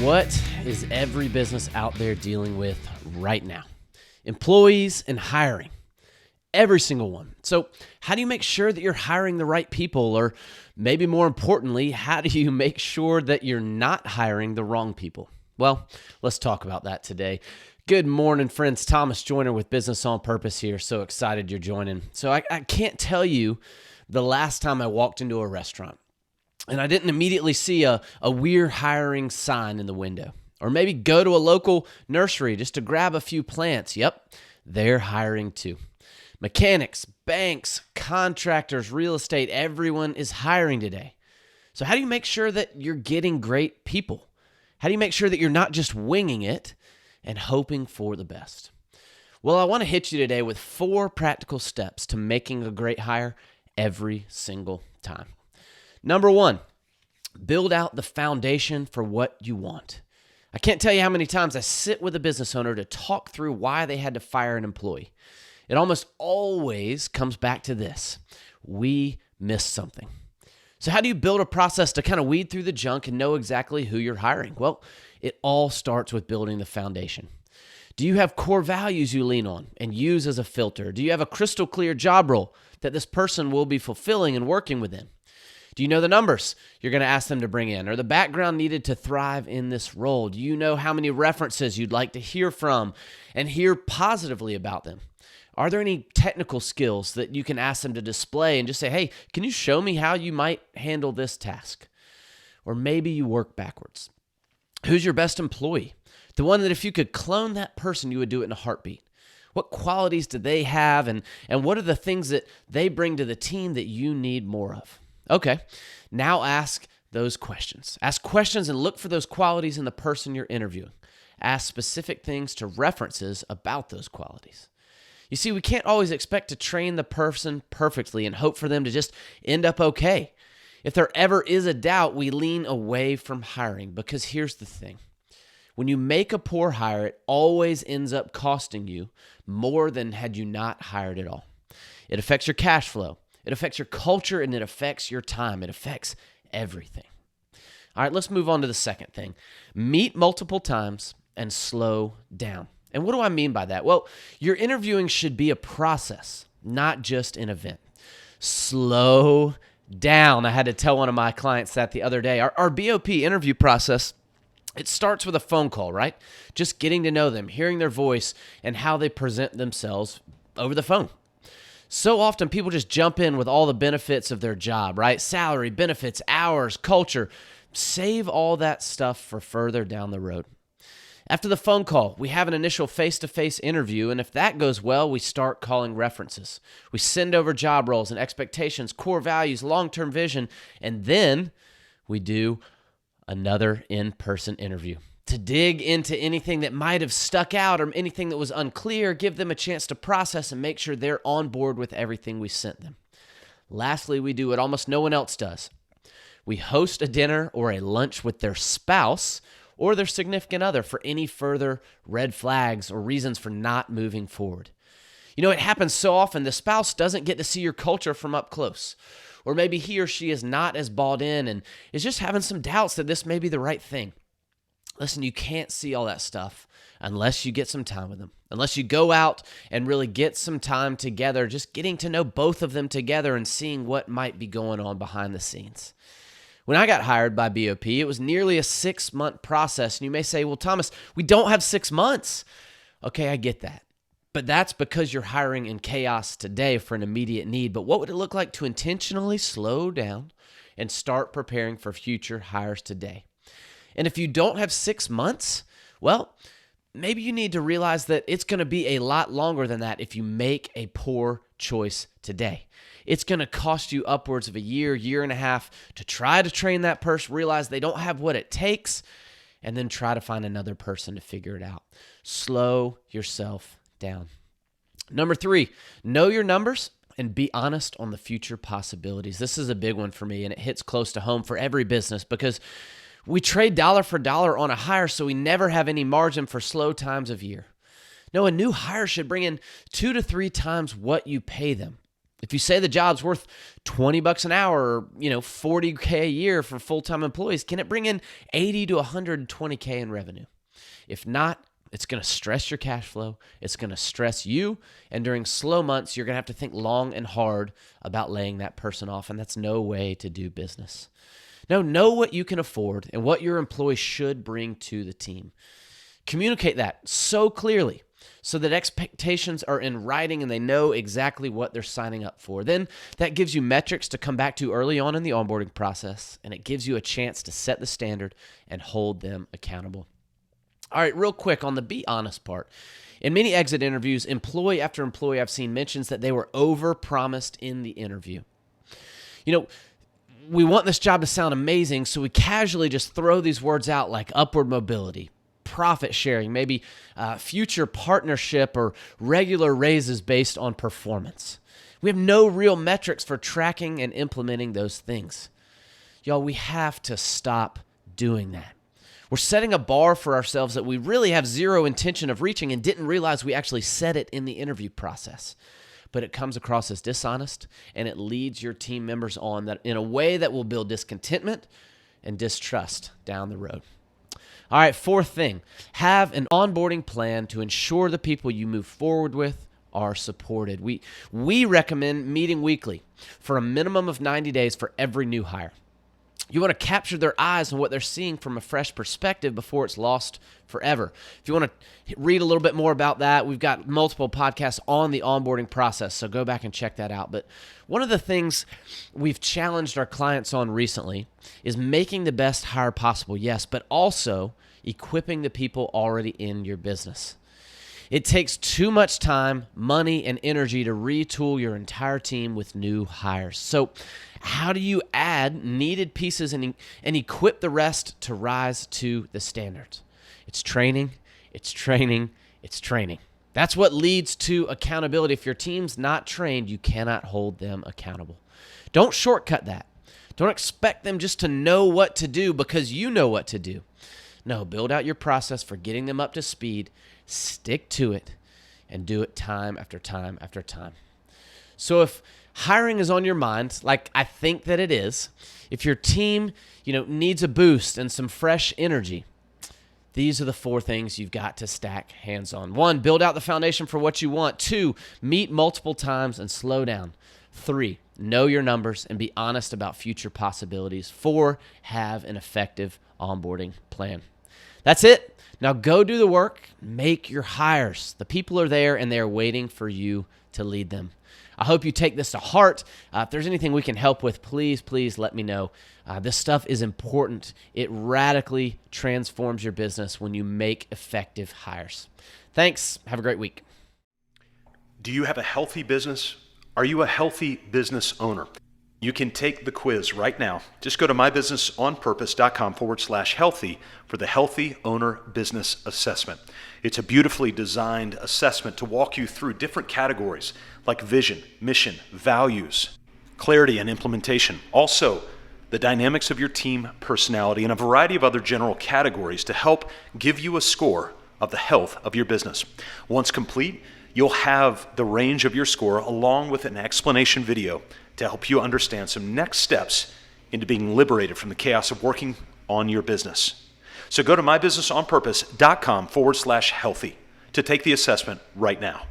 What is every business out there dealing with right now? Employees and hiring. Every single one. So how do you make sure that you're hiring the right people? Or maybe more importantly, how do you make sure that you're not hiring the wrong people? Well, let's talk about that today. Good morning, friends. Thomas Joyner with Business on Purpose here. So excited you're joining. So I can't tell you the last time I walked into a restaurant and I didn't immediately see a we're hiring sign in the window. Or maybe go to a local nursery just to grab a few plants. Yep, they're hiring too. Mechanics, banks, contractors, real estate, everyone is hiring today. So how do you make sure that you're getting great people? How do you make sure that you're not just winging it and hoping for the best? Well, I want to hit you today with 4 practical steps to making a great hire every single time. Number 1, build out the foundation for what you want. I can't tell you how many times I sit with a business owner to talk through why they had to fire an employee. It almost always comes back to this: we missed something. So how do you build a process to kind of weed through the junk and know exactly who you're hiring? Well, it all starts with building the foundation. Do you have core values you lean on and use as a filter? Do you have a crystal clear job role that this person will be fulfilling and working within? Do you know the numbers you're going to ask them to bring in, or the background needed to thrive in this role? Do you know how many references you'd like to hear from and hear positively about them? Are there any technical skills that you can ask them to display and just say, hey, can you show me how you might handle this task? Or maybe you work backwards. Who's your best employee? The one that if you could clone that person, you would do it in a heartbeat. What qualities do they have, and what are the things that they bring to the team that you need more of? Okay, now ask those questions. Ask questions and look for those qualities in the person you're interviewing. Ask specific things to references about those qualities. You see, we can't always expect to train the person perfectly and hope for them to just end up okay. If there ever is a doubt, we lean away from hiring, because here's the thing. When you make a poor hire, it always ends up costing you more than had you not hired at all. It affects your cash flow. It affects your culture, and it affects your time. It affects everything. All right, let's move on to the second thing. Meet multiple times and slow down. And what do I mean by that? Well, your interviewing should be a process, not just an event. Slow down. I had to tell one of my clients that the other day. Our BOP interview process, it starts with a phone call, right? Just getting to know them, hearing their voice, and how they present themselves over the phone. So often people just jump in with all the benefits of their job, right? Salary, benefits, hours, culture. Save all that stuff for further down the road. After the phone call, we have an initial face-to-face interview, and if that goes well, we start calling references. We send over job roles and expectations, core values, long-term vision, and then we do another in-person interview to dig into anything that might have stuck out or anything that was unclear, give them a chance to process and make sure they're on board with everything we sent them. Lastly, we do what almost no one else does. We host a dinner or a lunch with their spouse or their significant other for any further red flags or reasons for not moving forward. You know, it happens so often the spouse doesn't get to see your culture from up close. Or maybe he or she is not as bought in and is just having some doubts that this may be the right thing. Listen, you can't see all that stuff unless you get some time with them. Unless you go out and really get some time together, just getting to know both of them together and seeing what might be going on behind the scenes. When I got hired by BOP, it was nearly a 6-month process. And you may say, well, Thomas, we don't have 6 months. Okay, I get that. But that's because you're hiring in chaos today for an immediate need. But what would it look like to intentionally slow down and start preparing for future hires today? And if you don't have 6 months, well, maybe you need to realize that it's going to be a lot longer than that if you make a poor choice today. It's going to cost you upwards of a year, year and a half to try to train that person, realize they don't have what it takes, and then try to find another person to figure it out. Slow yourself down. Number 3, know your numbers and be honest on the future possibilities. This is a big one for me, and it hits close to home for every business because we trade dollar for dollar on a hire, so we never have any margin for slow times of year. No, a new hire should bring in 2 to 3 times what you pay them. If you say the job's worth $20 an hour or, $40K a year for full-time employees, can it bring in 80 to 120K in revenue? If not, it's going to stress your cash flow. It's going to stress you. And during slow months, you're going to have to think long and hard about laying that person off. And that's no way to do business. No, know what you can afford and what your employees should bring to the team. Communicate that so clearly so that expectations are in writing and they know exactly what they're signing up for. Then that gives you metrics to come back to early on in the onboarding process, and it gives you a chance to set the standard and hold them accountable. All right, real quick on the be honest part. In many exit interviews, employee after employee I've seen mentions that they were over-promised in the interview. We want this job to sound amazing, so we casually just throw these words out like upward mobility, profit sharing, maybe future partnership or regular raises based on performance. We have no real metrics for tracking and implementing those things. Y'all, we have to stop doing that. We're setting a bar for ourselves that we really have zero intention of reaching and didn't realize we actually set it in the interview process. But it comes across as dishonest, and it leads your team members on that in a way that will build discontentment and distrust down the road. All right, fourth thing, have an onboarding plan to ensure the people you move forward with are supported. We recommend meeting weekly for a minimum of 90 days for every new hire. You want to capture their eyes and what they're seeing from a fresh perspective before it's lost forever. If you want to read a little bit more about that, we've got multiple podcasts on the onboarding process, so go back and check that out. But one of the things we've challenged our clients on recently is making the best hire possible, yes, but also equipping the people already in your business. It takes too much time, money, and energy to retool your entire team with new hires. So how do you add needed pieces and equip the rest to rise to the standards? It's training, it's training, it's training. That's what leads to accountability. If your team's not trained, you cannot hold them accountable. Don't shortcut that. Don't expect them just to know what to do because you know what to do. No, build out your process for getting them up to speed, stick to it, and do it time after time after time. So if hiring is on your mind, like I think that it is, if your team, needs a boost and some fresh energy, these are the four things you've got to stack hands on. 1, build out the foundation for what you want. 2, meet multiple times and slow down. 3, know your numbers and be honest about future possibilities. 4, have an effective onboarding plan. That's it. Now go do the work, make your hires. The people are there and they are waiting for you to lead them. I hope you take this to heart. If there's anything we can help with, please let me know. This stuff is important. It radically transforms your business when you make effective hires. Thanks. Have a great week. Do you have a healthy business? Are you a healthy business owner? You can take the quiz right now. Just go to mybusinessonpurpose.com/healthy for the Healthy Owner Business Assessment. It's a beautifully designed assessment to walk you through different categories like vision, mission, values, clarity, and implementation. Also, the dynamics of your team, personality, and a variety of other general categories to help give you a score of the health of your business. Once complete, you'll have the range of your score along with an explanation video to help you understand some next steps into being liberated from the chaos of working on your business. So go to mybusinessonpurpose.com/healthy to take the assessment right now.